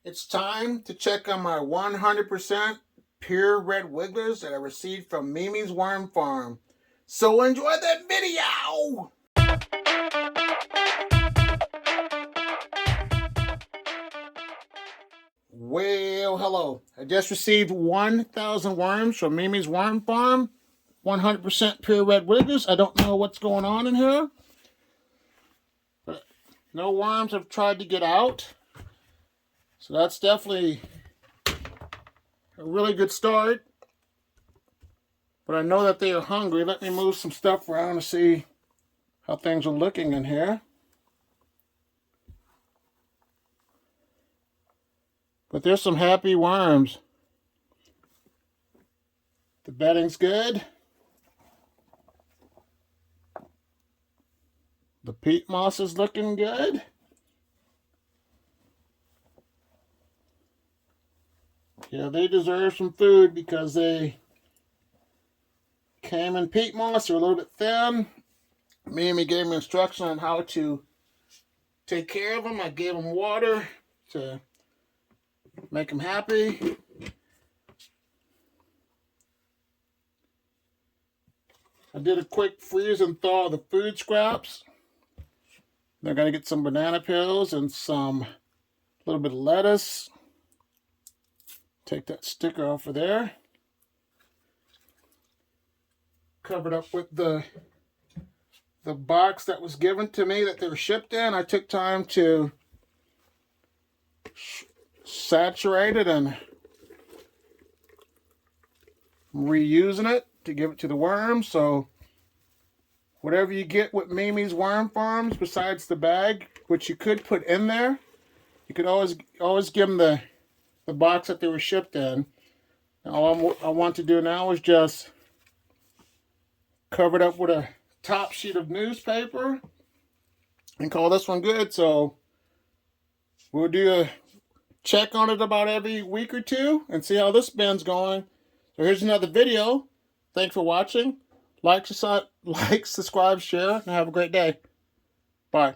It's time to check on my 100% pure red wigglers that I received from Mimi's Worm Farm. So enjoy that video! Well, hello. I just received 1,000 worms from Mimi's Worm Farm. 100% pure red wigglers. I don't know what's going on in here, but no worms have tried to get out. So that's definitely a really good start. But I know that they are hungry. Let me move some stuff around to see how things are looking in here. But there's some happy worms. The bedding's good. The peat moss is looking good. Yeah, they deserve some food because they came in peat moss. They're a little bit thin. Mimi gave me instruction on how to take care of them. I gave them water to make them happy. I did a quick freeze and thaw of the food scraps. They're going to get some banana peels and some little bit of lettuce. Take that sticker off of there. Covered up with the box that was given to me that they were shipped in. I took time to saturate it and I'm reusing it to give it to the worms. So whatever you get with Mimi's Worm Farms besides the bag, which you could put in there, you could always give them the box that they were shipped in. And all I want to do now is just cover it up with a top sheet of newspaper and call this one good. So we'll do a check on it about every week or two and see how this bin's going. So here's another video. Thanks for watching. Like, subscribe, share, and have a great day. Bye.